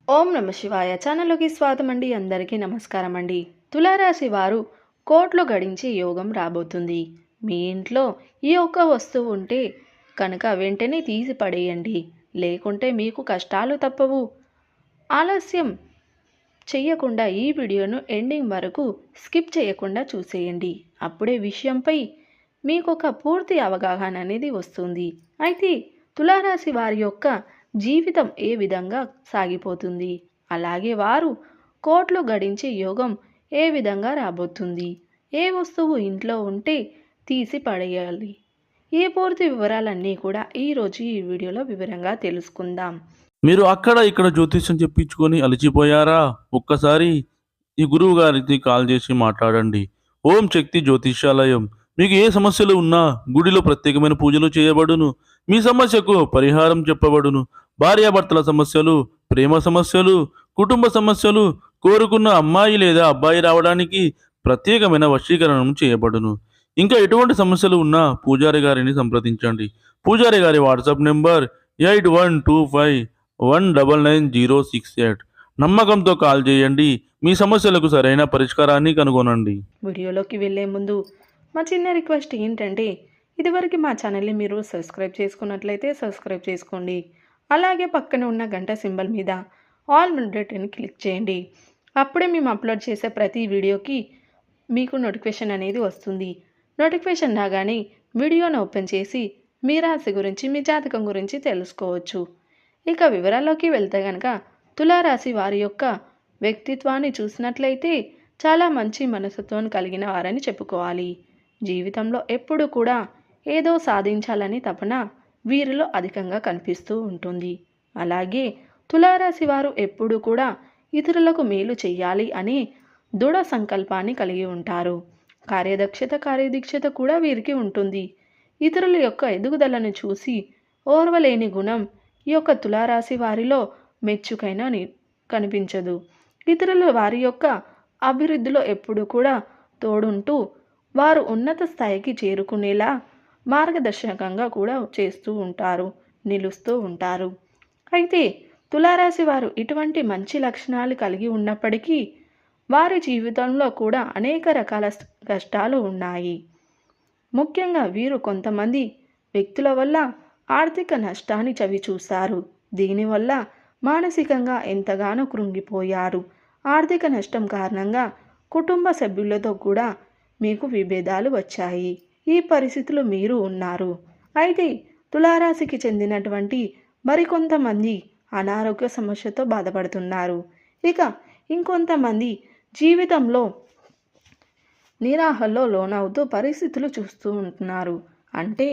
ఓం నమ శివాయ ఛానల్లోకి స్వాగతం అండి. అందరికీ నమస్కారం అండి. తులారాశి వారు కోట్లు గడించే యోగం రాబోతుంది. మీ ఇంట్లో ఈ ఒక్క వస్తువు ఉంటే కనుక వెంటనే తీసి పడేయండి. లేకుంటే మీకు కష్టాలు తప్పవు. ఆలస్యం చెయ్యకుండా ఈ వీడియోను ఎండింగ్ వరకు స్కిప్ చేయకుండా చూసేయండి. అప్పుడే విషయంపై మీకు ఒక పూర్తి అవగాహన అనేది వస్తుంది. అయితే తులారాశి వారి యొక్క జీవితం ఏ విధంగా సాగిపోతుంది, అలాగే వారు కోట్లు గడించే యోగం ఏ విధంగా రాబోతుంది, ఏ వస్తువు ఇంట్లో ఉంటే తీసి పడేయాలి, ఈ పూర్తి వివరాలన్నీ కూడా ఈరోజు ఈ వీడియోలో వివరంగా తెలుసుకుందాం. మీరు అక్కడ ఇక్కడ జ్యోతిష్యం చెప్పించుకొని అలసిపోయారా? ఒక్కసారి ఈ గురువు గారికి కాల్ చేసి మాట్లాడండి. ఓం శక్తి జ్యోతిష్యాలయం. మీకు ఏ సమస్యలు ఉన్నా గుడిలో ప్రత్యేకమైన పూజలు చేయబడును. మీ సమస్యకు పరిహారం చెప్పబడును. భార్యాభర్తల సమస్యలు, ప్రేమ సమస్యలు, కుటుంబ సమస్యలు, కోరుకున్న అమ్మాయి లేదా అబ్బాయి రావడానికి ప్రత్యేకమైన వశీకరణం చేయబడును. ఇంకా ఎటువంటి సమస్యలు ఉన్నా పూజారి గారిని సంప్రదించండి. పూజారి గారి వాట్సాప్ నెంబర్ 8125199068. నమ్మకంతో కాల్ చేయండి. మీ సమస్యలకు సరైన పరిష్కారాన్ని కనుగొనండి. వీడియోలోకి వెళ్ళే ముందు మా చిన్న రిక్వెస్ట్ ఏంటంటే, ఇదివరకు మా ఛానల్ని మీరు సబ్స్క్రైబ్ చేసుకున్నట్లయితే సబ్స్క్రైబ్ చేసుకోండి. అలాగే పక్కన ఉన్న గంట సింబల్ మీద ఆల్ బటన్ క్లిక్ చేయండి. అప్పుడే మేము అప్లోడ్ చేసే ప్రతి వీడియోకి మీకు నోటిఫికేషన్ అనేది వస్తుంది. నోటిఫికేషన్ రాగానే వీడియోను ఓపెన్ చేసి మీ రాశి గురించి, మీ జాతకం గురించి తెలుసుకోవచ్చు. ఇక వివరాల్లోకి వెళ్తే కనుక తులారాశి వారి యొక్క వ్యక్తిత్వాన్ని చూసినట్లయితే చాలా మంచి మనస్తత్వం కలిగిన వారని చెప్పుకోవాలి. జీవితంలో ఎప్పుడు కూడా ఏదో సాధించాలని తపన వీరిలో అధికంగా కనిపిస్తూ ఉంటుంది. అలాగే తులారాశి వారు ఎప్పుడు కూడా ఇతరులకు మేలు చెయ్యాలి అనే దృఢ సంకల్పాన్ని కలిగి ఉంటారు. కార్యదీక్షత కూడా వీరికి ఉంటుంది. ఇతరుల యొక్క ఎదుగుదలను చూసి ఓర్వలేని గుణం ఈ యొక్క తులారాశి వారిలో మెచ్చుకైనా కనిపించదు. ఇతరులు వారి యొక్క అభివృద్ధిలో ఎప్పుడు కూడా తోడుంటూ వారు ఉన్నత స్థాయికి చేరుకునేలా మార్గదర్శకంగా కూడా చేస్తూ ఉంటారు, నిలుస్తూ ఉంటారు. అయితే తులారాశి వారు ఇటువంటి మంచి లక్షణాలు కలిగి ఉన్నప్పటికీ వారి జీవితంలో కూడా అనేక రకాల కష్టాలు ఉన్నాయి. ముఖ్యంగా వీరు కొంతమంది వ్యక్తుల వల్ల ఆర్థిక నష్టాన్ని చవిచూశారు. దీనివల్ల మానసికంగా ఎంతగానో కృంగిపోయారు. ఆర్థిక నష్టం కారణంగా కుటుంబ సభ్యులతో కూడా మీకు విభేదాలు వచ్చాయి. ఈ పరిస్థితులు మీరు ఉన్నారు. అయితే తులారాశికి చెందినటువంటి మరికొంతమంది అనారోగ్య సమస్యతో బాధపడుతున్నారు. ఇక ఇంకొంతమంది జీవితంలో నిరాహలో లోనవుతూ పరిస్థితులు చూస్తూ ఉంటున్నారు. అంటే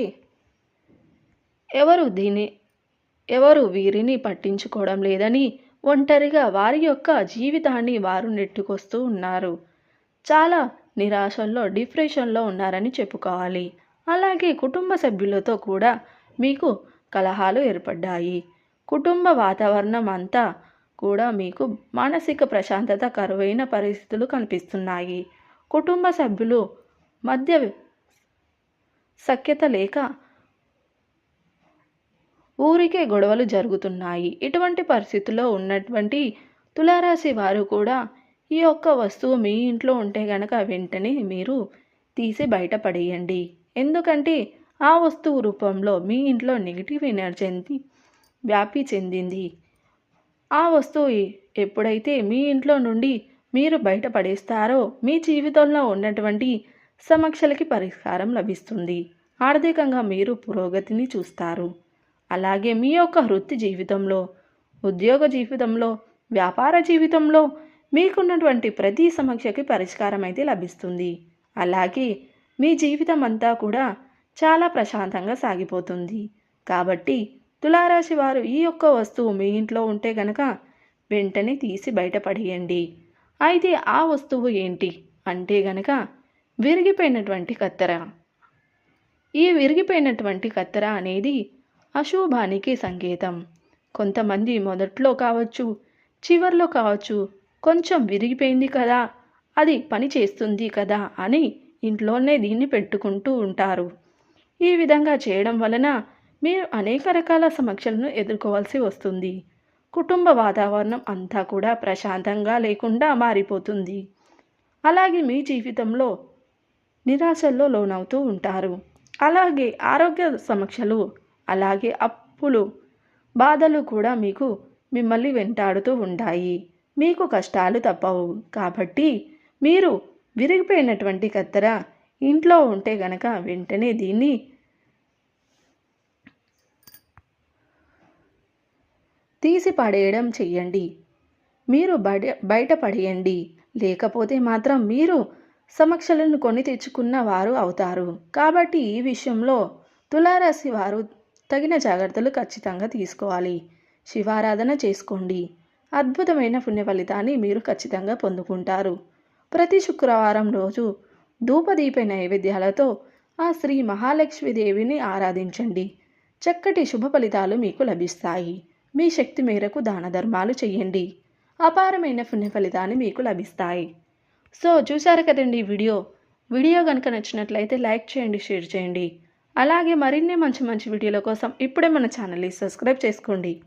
ఎవరు వీరిని పట్టించుకోవడం లేదని ఒంటరిగా వారి యొక్క జీవితాన్ని వారు నెట్టుకొస్తూ ఉన్నారు. చాలా నిరాశల్లో, డిప్రెషన్లో ఉన్నారని చెప్పుకోవాలి. అలాగే కుటుంబ సభ్యులతో కూడా మీకు కలహాలు ఏర్పడ్డాయి. కుటుంబ వాతావరణం అంతా కూడా మీకు మానసిక ప్రశాంతత కరువైన పరిస్థితులు కనిపిస్తున్నాయి. కుటుంబ సభ్యులు మధ్య సఖ్యత లేక ఊరికే గొడవలు జరుగుతున్నాయి. ఇటువంటి పరిస్థితుల్లో ఉన్నటువంటి తులారాశి వారు కూడా ఈ యొక్క వస్తువు మీ ఇంట్లో ఉంటే గనక వెంటనే మీరు తీసి బయటపడేయండి. ఎందుకంటే ఆ వస్తువు రూపంలో మీ ఇంట్లో నెగిటివ్ ఎనర్జీ వ్యాపి చెందింది. ఆ వస్తువు ఎప్పుడైతే మీ ఇంట్లో నుండి మీరు బయటపడేస్తారో మీ జీవితంలో ఉన్నటువంటి సమస్యలకి పరిష్కారం లభిస్తుంది. ఆర్థికంగా మీరు పురోగతిని చూస్తారు. అలాగే మీ యొక్క వృత్తి జీవితంలో, ఉద్యోగ జీవితంలో, వ్యాపార జీవితంలో మీకున్నటువంటి ప్రతి సమస్యకి పరిష్కారం అయితే లభిస్తుంది. అలాగే మీ జీవితం అంతా కూడా చాలా ప్రశాంతంగా సాగిపోతుంది. కాబట్టి తులారాశి వారు ఈ యొక్క వస్తువు మీ ఇంట్లో ఉంటే గనక వెంటనే తీసి బయటపడేయండి. అయితే ఆ వస్తువు ఏంటి అంటే గనక విరిగిపోయినటువంటి కత్తెర. ఈ విరిగిపోయినటువంటి కత్తెర అనేది అశుభానికి సంకేతం. కొంతమంది మొదట్లో కావచ్చు, చివర్లో కావచ్చు, కొంచెం విరిగిపోయింది కదా, అది పని చేస్తుంది కదా అని ఇంట్లోనే దీన్ని పెట్టుకుంటూ ఉంటారు. ఈ విధంగా చేయడం వలన మీరు అనేక రకాల సమస్యలను ఎదుర్కోవాల్సి వస్తుంది. కుటుంబ వాతావరణం అంతా కూడా ప్రశాంతంగా లేకుండా మారిపోతుంది. అలాగే మీ జీవితంలో నిరాశల్లో లోనవుతూ ఉంటారు. అలాగే ఆరోగ్య సమస్యలు, అలాగే అప్పులు, బాధలు కూడా మిమ్మల్ని వెంటాడుతూ ఉంటాయి. మీకు కష్టాలు తప్పవు. కాబట్టి మీరు విరిగిపోయినటువంటి కత్తెర ఇంట్లో ఉంటే గనక వెంటనే దీన్ని తీసి పడేయడం చెయ్యండి. మీరు బయట పడేయండి. లేకపోతే మాత్రం మీరు సమస్యలను కొని తెచ్చుకున్న వారు అవుతారు. కాబట్టి ఈ విషయంలో తులారాశి వారు తగిన జాగ్రత్తలు ఖచ్చితంగా తీసుకోవాలి. శివారాధన చేసుకోండి. అద్భుతమైన పుణ్య ఫలితాన్ని మీరు ఖచ్చితంగా పొందుకుంటారు. ప్రతి శుక్రవారం రోజు ధూపదీప నైవేద్యాలతో ఆ శ్రీ మహాలక్ష్మీదేవిని ఆరాధించండి. చక్కటి శుభ ఫలితాలు మీకు లభిస్తాయి. మీ శక్తి మేరకు దాన ధర్మాలు చేయండి. అపారమైన పుణ్య ఫలితాన్ని మీకు లభిస్తాయి. సో చూసారు కదండి ఈ వీడియో కనుక నచ్చినట్లయితే లైక్ చేయండి, షేర్ చేయండి. అలాగే మరిన్ని మంచి మంచి వీడియోల కోసం ఇప్పుడే మన ఛానల్ని సబ్స్క్రైబ్ చేసుకోండి.